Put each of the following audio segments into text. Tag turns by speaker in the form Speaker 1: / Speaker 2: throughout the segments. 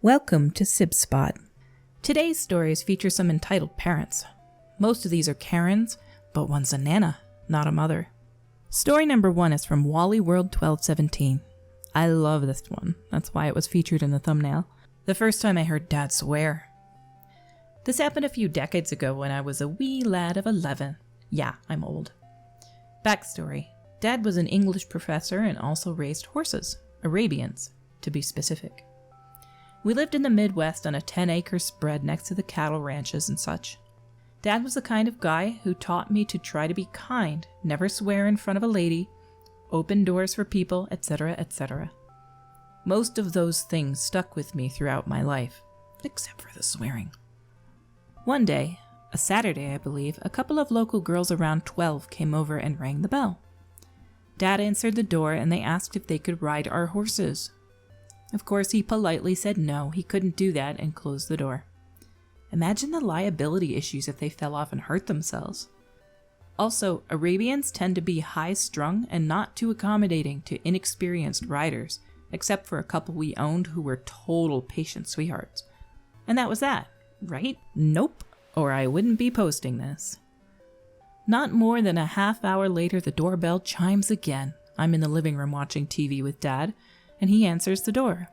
Speaker 1: Welcome to SibSpot. Today's stories feature some entitled parents. Most of these are Karens, but one's a nana, not a mother. Story number 1 is from Wally World 1217. I love this one. That's why it was featured in the thumbnail. The first time I heard Dad swear. This happened a few decades ago when I was a wee lad of 11. Yeah, I'm old. Backstory. Dad was an English professor and also raised horses. Arabians, to be specific. We lived in the Midwest on a 10-acre spread next to the cattle ranches and such. Dad was the kind of guy who taught me to try to be kind, never swear in front of a lady, open doors for people, etc., etc. Most of those things stuck with me throughout my life, except for the swearing. One day, a Saturday I believe, a couple of local girls around 12 came over and rang the bell. Dad answered the door and they asked if they could ride our horses. Of course, he politely said no, he couldn't do that and closed the door. Imagine the liability issues if they fell off and hurt themselves. Also, Arabians tend to be high-strung and not too accommodating to inexperienced riders, except for a couple we owned who were total patient sweethearts. And that was that, right? Nope, or I wouldn't be posting this. Not more than a half hour later, the doorbell chimes again. I'm in the living room watching TV with Dad, and he answers the door.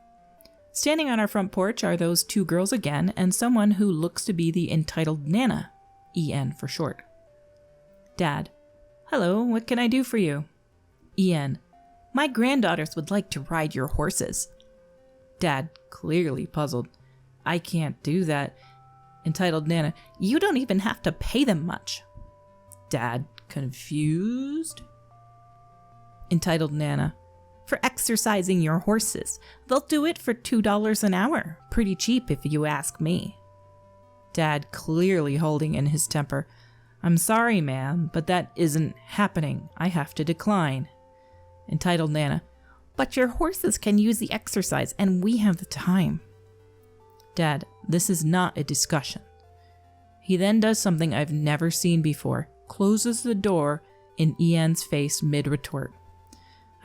Speaker 1: Standing on our front porch are those two girls again, and someone who looks to be the entitled Nana, EN for short. Dad: Hello, what can I do for you? EN: My granddaughters would like to ride your horses. Dad, clearly puzzled: I can't do that. Entitled Nana: You don't even have to pay them much. Dad, confused? Entitled Nana: For exercising your horses. They'll do it for $2 an hour. Pretty cheap if you ask me. Dad, clearly holding in his temper: I'm sorry, ma'am, but that isn't happening. I have to decline. Entitled Nana: But your horses can use the exercise and we have the time. Dad, this is not a discussion. He then does something I've never seen before. Closes the door in EN's face mid-retort.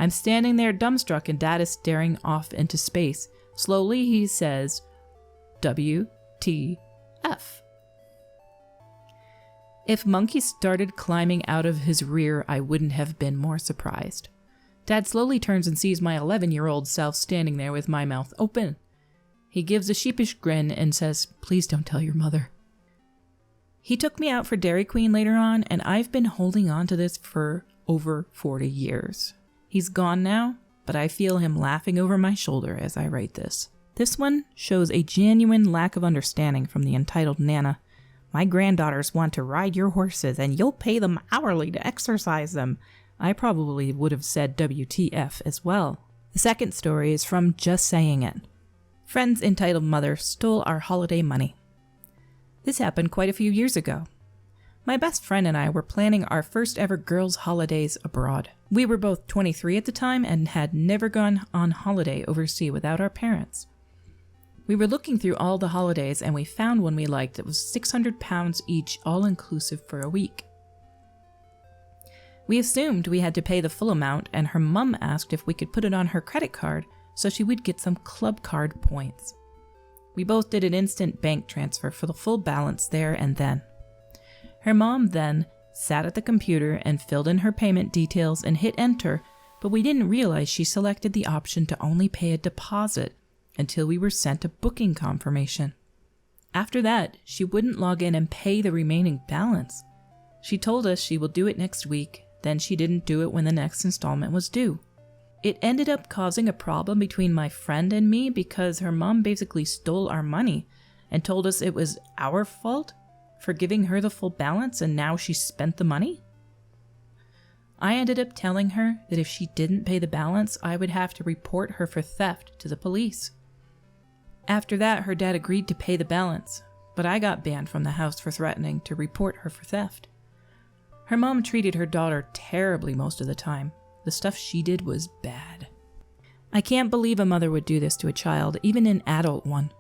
Speaker 1: I'm standing there dumbstruck and Dad is staring off into space. Slowly he says, WTF. If monkeys started climbing out of his rear, I wouldn't have been more surprised. Dad slowly turns and sees my 11-year-old self standing there with my mouth open. He gives a sheepish grin and says, Please don't tell your mother. He took me out for Dairy Queen later on, and I've been holding on to this for over 40 years. He's gone now, but I feel him laughing over my shoulder as I write this. This one shows a genuine lack of understanding from the entitled Nana. My granddaughters want to ride your horses and you'll pay them hourly to exercise them. I probably would have said WTF as well. The second story is from Just Saying It. Friend's entitled mother stole our holiday money. This happened quite a few years ago. My best friend and I were planning our first ever girls' holidays abroad. We were both 23 at the time and had never gone on holiday overseas without our parents. We were looking through all the holidays and we found one we liked that was £600 each, all-inclusive for a week. We assumed we had to pay the full amount and her mum asked if we could put it on her credit card so she would get some club card points. We both did an instant bank transfer for the full balance there and then. Her mom then sat at the computer and filled in her payment details and hit enter, but we didn't realize she selected the option to only pay a deposit until we were sent a booking confirmation. After that, she wouldn't log in and pay the remaining balance. She told us she will do it next week, then she didn't do it when the next installment was due. It ended up causing a problem between my friend and me because her mom basically stole our money and told us it was our fault for giving her the full balance and now she spent the money? I ended up telling her that if she didn't pay the balance, I would have to report her for theft to the police. After that, her dad agreed to pay the balance, but I got banned from the house for threatening to report her for theft. Her mom treated her daughter terribly most of the time. The stuff she did was bad. I can't believe a mother would do this to a child, even an adult one.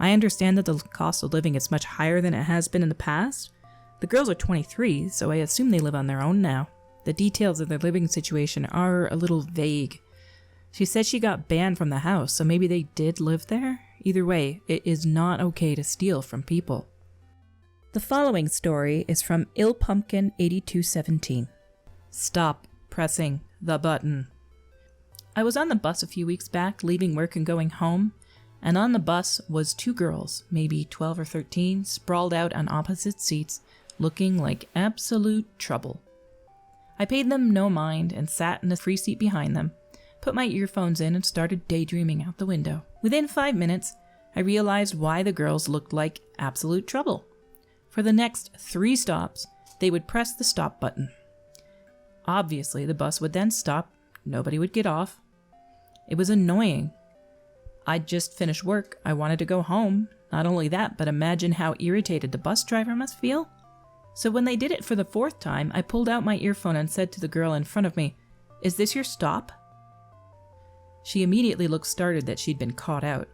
Speaker 1: I understand that the cost of living is much higher than it has been in the past. The girls are 23, so I assume they live on their own now. The details of their living situation are a little vague. She said she got banned from the house, so maybe they did live there? Either way, it is not okay to steal from people. The following story is from IllPumpkin8217. Stop pressing the button. I was on the bus a few weeks back, leaving work and going home, and on the bus was 2 girls, maybe 12 or 13, sprawled out on opposite seats, looking like absolute trouble. I paid them no mind and sat in the free seat behind them, put my earphones in and started daydreaming out the window. Within 5 minutes, I realized why the girls looked like absolute trouble. For the next 3 stops, they would press the stop button. Obviously, the bus would then stop, nobody would get off. It was annoying. I'd just finished work, I wanted to go home. Not only that, but imagine how irritated the bus driver must feel. So when they did it for the 4th time, I pulled out my earphone and said to the girl in front of me, "Is this your stop?" She immediately looked startled that she'd been caught out.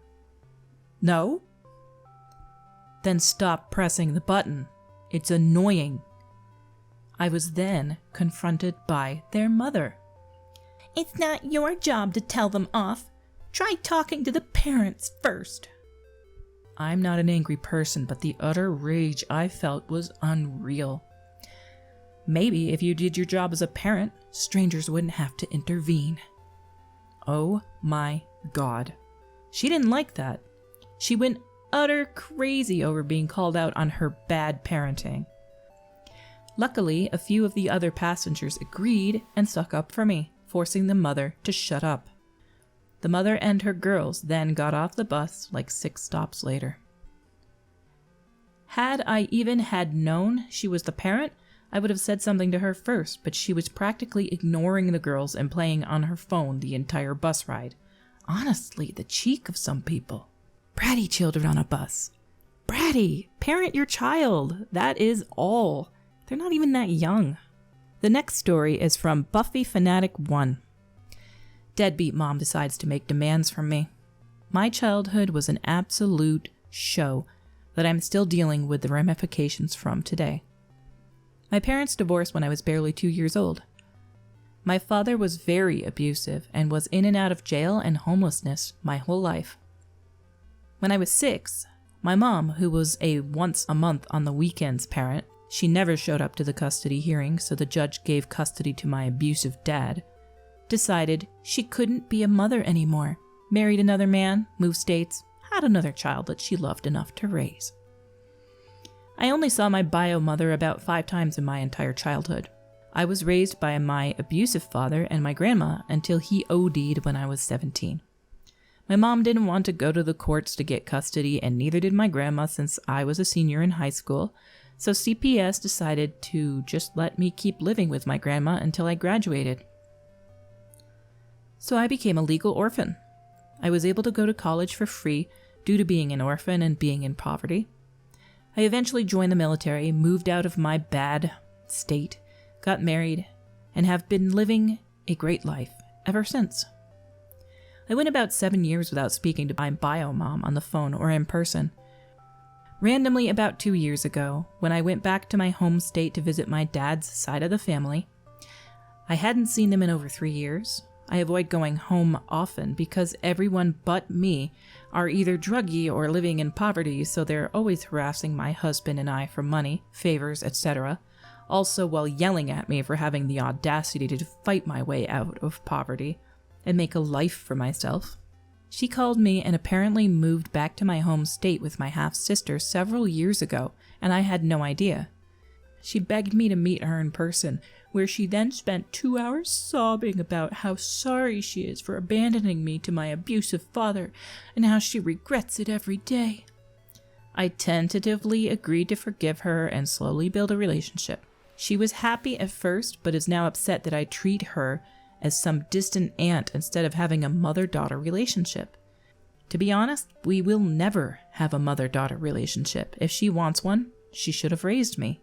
Speaker 1: "No?" "Then stop pressing the button. It's annoying." I was then confronted by their mother. "It's not your job to tell them off. Try talking to the parents first." I'm not an angry person, but the utter rage I felt was unreal. Maybe if you did your job as a parent, strangers wouldn't have to intervene. Oh my God. She didn't like that. She went utter crazy over being called out on her bad parenting. Luckily, a few of the other passengers agreed and stuck up for me, forcing the mother to shut up. The mother and her girls then got off the bus like 6 stops later. Had I even had known she was the parent, I would have said something to her first, but she was practically ignoring the girls and playing on her phone the entire bus ride. Honestly, the cheek of some people. Bratty children on a bus. Bratty! Parent your child! That is all. They're not even that young. The next story is from Buffy Fanatic 1. Deadbeat mom decides to make demands from me. My childhood was an absolute show that I'm still dealing with the ramifications from today. My parents divorced when I was barely 2 years old. My father was very abusive and was in and out of jail and homelessness my whole life. When I was 6, my mom, who was a once a month on the weekends parent, she never showed up to the custody hearing, so the judge gave custody to my abusive dad, decided she couldn't be a mother anymore, married another man, moved states, had another child that she loved enough to raise. I only saw my bio mother about 5 times in my entire childhood. I was raised by my abusive father and my grandma until he OD'd when I was 17. My mom didn't want to go to the courts to get custody, and neither did my grandma since I was a senior in high school, so CPS decided to just let me keep living with my grandma until I graduated. So I became a legal orphan. I was able to go to college for free due to being an orphan and being in poverty. I eventually joined the military, moved out of my bad state, got married, and have been living a great life ever since. I went about 7 years without speaking to my bio mom on the phone or in person. Randomly, about 2 years ago, when I went back to my home state to visit my dad's side of the family, I hadn't seen them in over 3 years. I avoid going home often because everyone but me are either druggy or living in poverty, so they're always harassing my husband and I for money, favors, etc., also while yelling at me for having the audacity to fight my way out of poverty and make a life for myself. She called me and apparently moved back to my home state with my half-sister several years ago, and I had no idea. She begged me to meet her in person, where she then spent 2 hours sobbing about how sorry she is for abandoning me to my abusive father and how she regrets it every day. I tentatively agreed to forgive her and slowly build a relationship. She was happy at first, but is now upset that I treat her as some distant aunt instead of having a mother-daughter relationship. To be honest, we will never have a mother-daughter relationship. If she wants one, she should have raised me.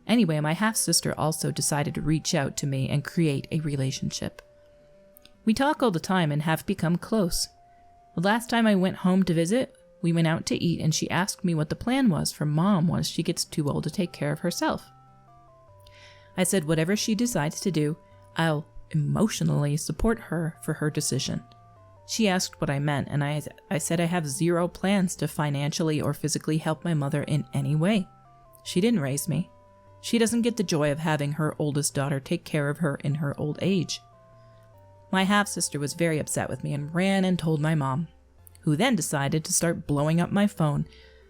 Speaker 1: Anyway, my half-sister also decided to reach out to me and create a relationship. We talk all the time and have become close. The last time I went home to visit, we went out to eat and she asked me what the plan was for Mom once she gets too old to take care of herself. I said whatever she decides to do, I'll emotionally support her for her decision. She asked what I meant, and I said I have zero plans to financially or physically help my mother in any way. She didn't raise me. She doesn't get the joy of having her oldest daughter take care of her in her old age. My half-sister was very upset with me and ran and told my mom, who then decided to start blowing up my phone,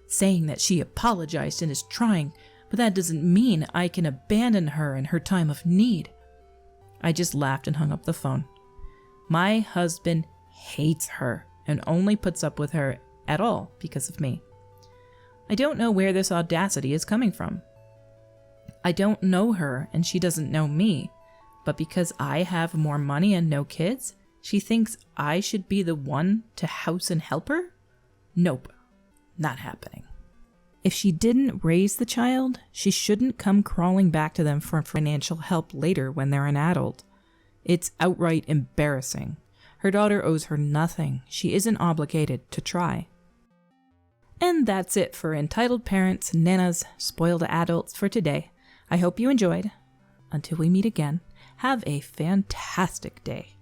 Speaker 1: saying that she apologized and is trying, but that doesn't mean I can abandon her in her time of need. I just laughed and hung up the phone. My husband hates her and only puts up with her at all because of me. I don't know where this audacity is coming from. I don't know her and she doesn't know me, but because I have more money and no kids, she thinks I should be the one to house and help her? Nope, not happening. If she didn't raise the child, she shouldn't come crawling back to them for financial help later when they're an adult. It's outright embarrassing. Her daughter owes her nothing. She isn't obligated to try. And that's it for Entitled Parents, Nanas, Spoiled Adults for today. I hope you enjoyed. Until we meet again, have a fantastic day.